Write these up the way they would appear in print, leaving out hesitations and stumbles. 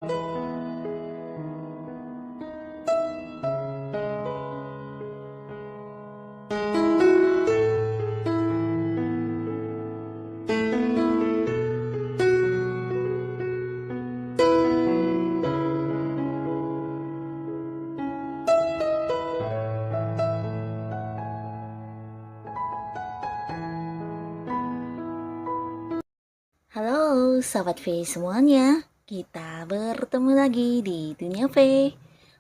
Halo Sobat V semuanya, kita bertemu lagi di Dunia V.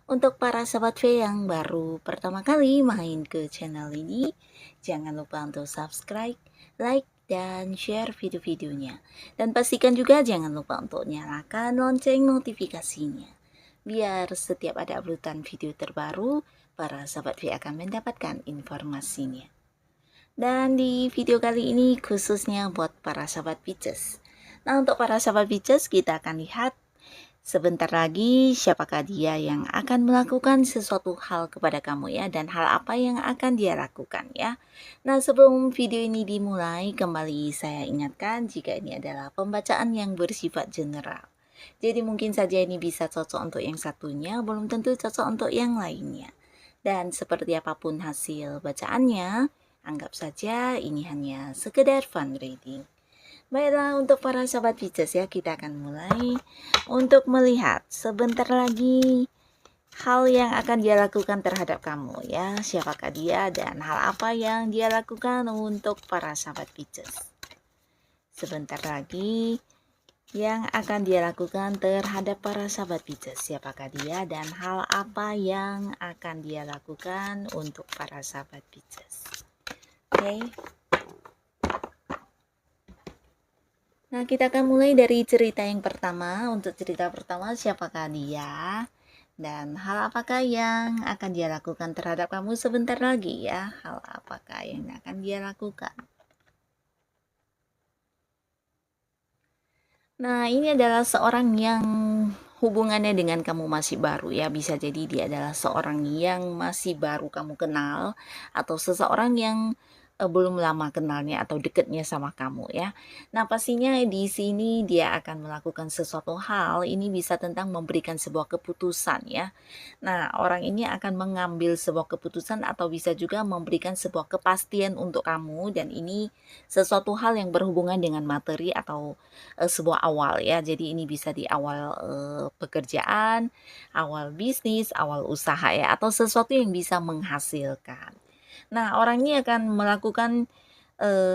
Untuk para Sobat V yang baru pertama kali main ke channel ini, jangan lupa untuk subscribe, like, dan share video-videonya. Dan pastikan juga jangan lupa untuk nyalakan lonceng notifikasinya. Biar setiap ada uploadan video terbaru, para Sobat V akan mendapatkan informasinya. Dan di video kali ini khususnya buat para Sobat Pisces. Nah, untuk para sahabat Pisces, kita akan lihat sebentar lagi siapakah dia yang akan melakukan sesuatu hal kepada kamu ya, dan hal apa yang akan dia lakukan ya. Nah, sebelum video ini dimulai, kembali saya ingatkan jika ini adalah pembacaan yang bersifat general. Jadi mungkin saja ini bisa cocok untuk yang satunya, belum tentu cocok untuk yang lainnya. Dan seperti apapun hasil bacaannya, anggap saja ini hanya sekedar fun reading. Baiklah, untuk para sahabat Pisces ya, kita akan mulai untuk melihat sebentar lagi hal yang akan dia lakukan terhadap kamu ya. Siapakah dia dan hal apa yang dia lakukan untuk para sahabat Pisces. Sebentar lagi yang akan dia lakukan terhadap para sahabat Pisces. Siapakah dia dan hal apa yang akan dia lakukan untuk para sahabat Pisces. Oke. Nah, kita akan mulai dari cerita yang pertama. Untuk cerita pertama, siapakah dia? Dan hal apakah yang akan dia lakukan terhadap kamu sebentar lagi ya? Hal apakah yang akan dia lakukan? Nah, ini adalah seorang yang hubungannya dengan kamu masih baru ya. Bisa jadi dia adalah seorang yang masih baru kamu kenal, atau seseorang yang belum lama kenalnya atau dekatnya sama kamu ya. Nah, pastinya di sini dia akan melakukan sesuatu hal, ini bisa tentang memberikan sebuah keputusan ya. Nah, orang ini akan mengambil sebuah keputusan atau bisa juga memberikan sebuah kepastian untuk kamu, dan ini sesuatu hal yang berhubungan dengan materi atau sebuah awal ya. Jadi ini bisa di awal pekerjaan, awal bisnis, awal usaha ya, atau sesuatu yang bisa menghasilkan. Nah, orang ini akan melakukan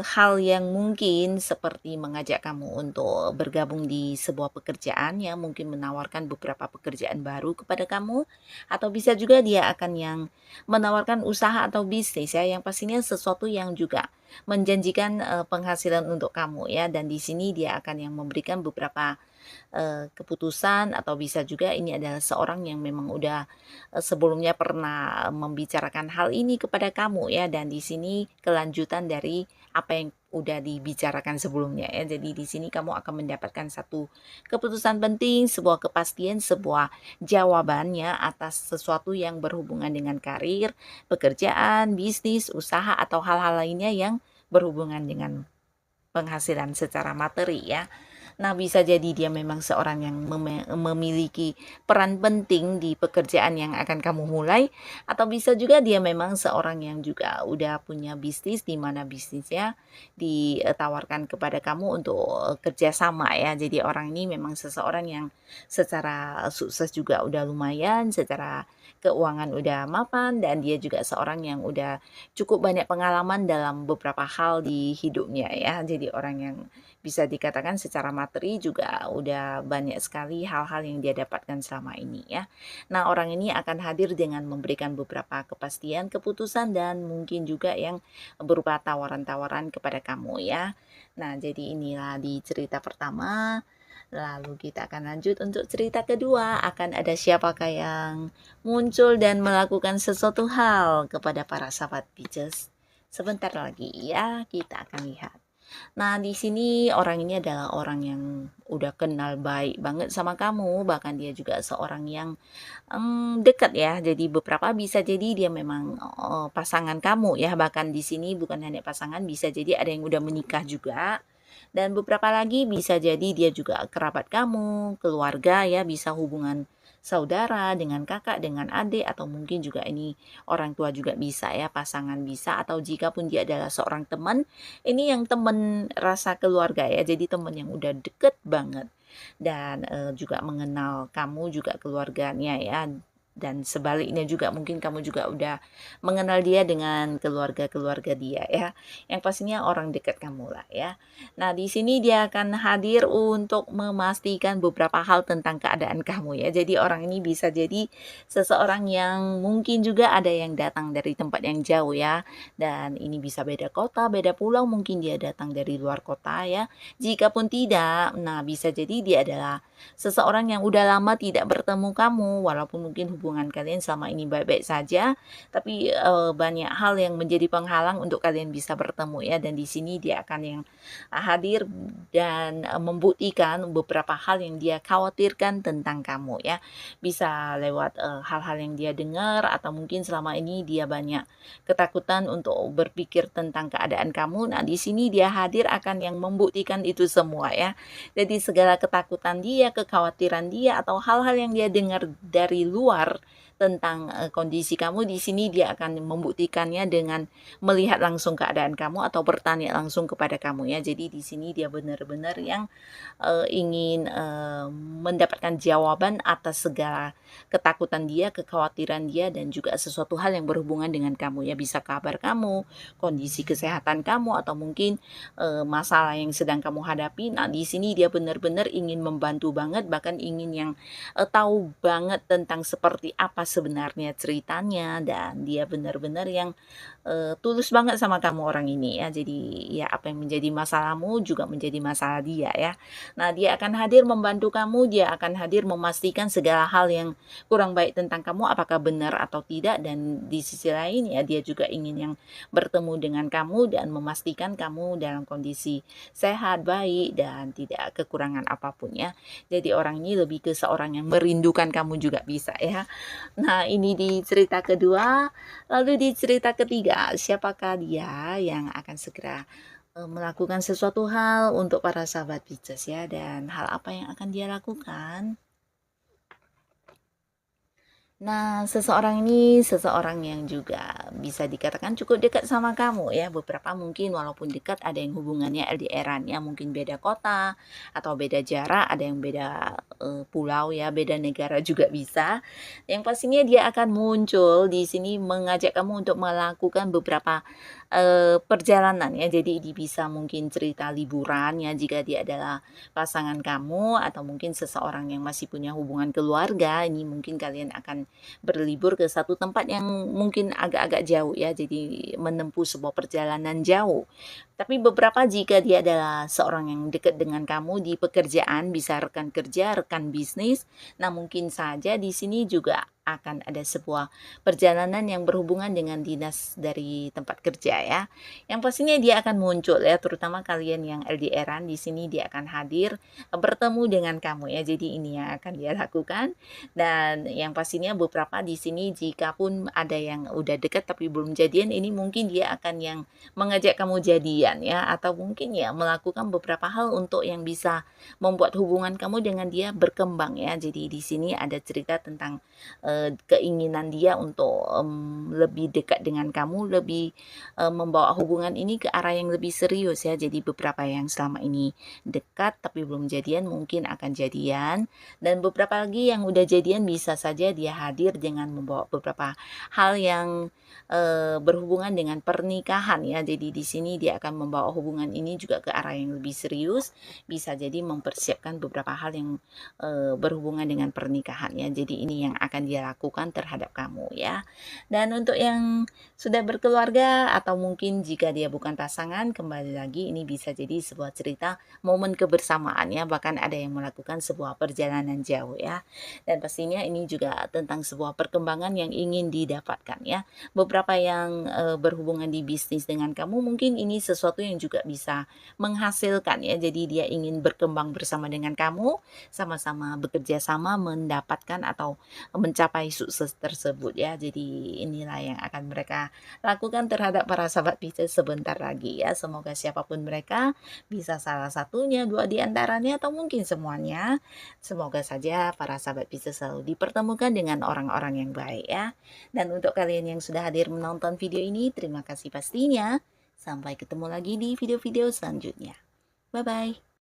hal yang mungkin seperti mengajak kamu untuk bergabung di sebuah pekerjaan ya, mungkin menawarkan beberapa pekerjaan baru kepada kamu, atau bisa juga dia akan yang menawarkan usaha atau bisnis ya, yang pastinya sesuatu yang juga menjanjikan penghasilan untuk kamu ya, dan di sini dia akan yang memberikan beberapa keputusan, atau bisa juga ini adalah seorang yang memang udah sebelumnya pernah membicarakan hal ini kepada kamu ya, dan di sini kelanjutan dari apa yang udah dibicarakan sebelumnya ya. Jadi di sini kamu akan mendapatkan satu keputusan penting, sebuah kepastian, sebuah jawabannya atas sesuatu yang berhubungan dengan karir, pekerjaan, bisnis, usaha, atau hal-hal lainnya yang berhubungan dengan penghasilan secara materi ya. Nah, bisa jadi dia memang seorang yang memiliki peran penting di pekerjaan yang akan kamu mulai, atau bisa juga dia memang seorang yang juga udah punya bisnis, di mana bisnisnya ditawarkan kepada kamu untuk kerjasama ya. Jadi orang ini memang seseorang yang secara sukses juga udah lumayan, secara keuangan udah mapan, dan dia juga seorang yang udah cukup banyak pengalaman dalam beberapa hal di hidupnya ya. Jadi orang yang bisa dikatakan secara materi juga udah banyak sekali hal-hal yang dia dapatkan selama ini ya. Nah, orang ini akan hadir dengan memberikan beberapa kepastian, keputusan, dan mungkin juga yang berupa tawaran-tawaran kepada kamu ya. Nah, jadi inilah di cerita pertama. Lalu kita akan lanjut untuk cerita kedua. Akan ada siapakah yang muncul dan melakukan sesuatu hal kepada para sahabat Pisces? Sebentar lagi ya, kita akan lihat. Nah, di sini orang ini adalah orang yang udah kenal baik banget sama kamu, bahkan dia juga seorang yang dekat ya. Jadi beberapa bisa jadi dia memang pasangan kamu ya. Bahkan di sini bukan hanya pasangan, bisa jadi ada yang udah menikah juga. Dan beberapa lagi bisa jadi dia juga kerabat kamu, keluarga ya, bisa hubungan saudara dengan kakak, dengan adik, atau mungkin juga ini orang tua juga bisa ya, pasangan bisa, atau jika pun dia adalah seorang teman, ini yang teman rasa keluarga ya, jadi teman yang udah deket banget dan juga mengenal kamu juga keluarganya ya, dan sebaliknya juga mungkin kamu juga udah mengenal dia dengan keluarga-keluarga dia ya, yang pastinya orang dekat kamu lah ya. Nah, di sini dia akan hadir untuk memastikan beberapa hal tentang keadaan kamu ya. Jadi orang ini bisa jadi seseorang yang mungkin juga ada yang datang dari tempat yang jauh ya. Dan ini bisa beda kota, beda pulau, mungkin dia datang dari luar kota ya. Jika pun tidak, nah bisa jadi dia adalah seseorang yang udah lama tidak bertemu kamu, walaupun mungkin hubungan kalian selama ini baik-baik saja, tapi banyak hal yang menjadi penghalang untuk kalian bisa bertemu ya. Dan di sini dia akan yang hadir dan membuktikan beberapa hal yang dia khawatirkan tentang kamu ya. Bisa lewat hal-hal yang dia dengar, atau mungkin selama ini dia banyak ketakutan untuk berpikir tentang keadaan kamu. Nah, di sini dia hadir akan yang membuktikan itu semua ya. Jadi segala ketakutan dia, kekhawatiran dia, atau hal-hal yang dia dengar dari luar tentang kondisi kamu, di sini dia akan membuktikannya dengan melihat langsung keadaan kamu atau bertanya langsung kepada kamu ya. Jadi di sini dia benar-benar yang ingin mendapatkan jawaban atas segala ketakutan dia, kekhawatiran dia, dan juga sesuatu hal yang berhubungan dengan kamu ya. Bisa kabar kamu, kondisi kesehatan kamu, atau mungkin masalah yang sedang kamu hadapi. Nah, di sini dia benar-benar ingin membantu banget, bahkan ingin yang tahu banget tentang seperti apa sebenarnya ceritanya, dan dia benar-benar yang tulus banget sama kamu orang ini ya. Jadi ya, apa yang menjadi masalahmu juga menjadi masalah dia ya. Nah, dia akan hadir membantu kamu, dia akan hadir memastikan segala hal yang kurang baik tentang kamu apakah benar atau tidak, dan di sisi lain ya dia juga ingin yang bertemu dengan kamu dan memastikan kamu dalam kondisi sehat, baik, dan tidak kekurangan apapun ya. Jadi orang ini lebih ke seorang yang merindukan kamu juga bisa ya. Nah, ini di cerita kedua. Lalu di cerita ketiga, siapakah dia yang akan segera melakukan sesuatu hal untuk para sahabat Pisces ya, dan hal apa yang akan dia lakukan? Nah, seseorang ini seseorang yang juga bisa dikatakan cukup dekat sama kamu ya. Beberapa mungkin walaupun dekat ada yang hubungannya LDR-an ya, mungkin beda kota atau beda jarak, ada yang beda pulau ya, beda negara juga bisa. Yang pastinya dia akan muncul di sini mengajak kamu untuk melakukan beberapa perjalanan ya. Jadi bisa mungkin cerita liburan ya, jika dia adalah pasangan kamu atau mungkin seseorang yang masih punya hubungan keluarga, ini mungkin kalian akan berlibur ke satu tempat yang mungkin agak-agak jauh ya, jadi menempuh sebuah perjalanan jauh. Tapi beberapa jika dia adalah seorang yang dekat dengan kamu di pekerjaan, bisa rekan kerja, rekan bisnis, nah mungkin saja di sini juga akan ada sebuah perjalanan yang berhubungan dengan dinas dari tempat kerja ya. Yang pastinya dia akan muncul ya, terutama kalian yang LDR-an, di sini dia akan hadir bertemu dengan kamu ya. Jadi ini yang akan dia lakukan. Dan yang pastinya beberapa di sini jika pun ada yang udah dekat tapi belum jadian, ini mungkin dia akan yang mengajak kamu jadian ya, atau mungkin ya melakukan beberapa hal untuk yang bisa membuat hubungan kamu dengan dia berkembang ya. Jadi di sini ada cerita tentang keinginan dia untuk lebih dekat dengan kamu, lebih membawa hubungan ini ke arah yang lebih serius ya. Jadi beberapa yang selama ini dekat tapi belum jadian mungkin akan jadian, dan beberapa lagi yang udah jadian bisa saja dia hadir dengan membawa beberapa hal yang berhubungan dengan pernikahan ya. Jadi di sini dia akan membawa hubungan ini juga ke arah yang lebih serius, bisa jadi mempersiapkan beberapa hal yang berhubungan dengan pernikahan ya. Jadi ini yang akan dia lakukan terhadap kamu ya. Dan untuk yang sudah berkeluarga atau mungkin jika dia bukan pasangan, kembali lagi ini bisa jadi sebuah cerita momen kebersamaan ya, bahkan ada yang melakukan sebuah perjalanan jauh ya. Dan pastinya ini juga tentang sebuah perkembangan yang ingin didapatkan ya. Beberapa yang berhubungan di bisnis dengan kamu, mungkin ini sesuatu yang juga bisa menghasilkan ya. Jadi dia ingin berkembang bersama dengan kamu, sama-sama bekerja sama mendapatkan atau mencapai mencapai sukses tersebut ya. Jadi inilah yang akan mereka lakukan terhadap para sahabat Pisces sebentar lagi ya. Semoga siapapun mereka bisa salah satunya, dua di antaranya atau mungkin semuanya. Semoga saja para sahabat Pisces selalu dipertemukan dengan orang-orang yang baik ya. Dan untuk kalian yang sudah hadir menonton video ini, terima kasih pastinya. Sampai ketemu lagi di video-video selanjutnya. Bye-bye.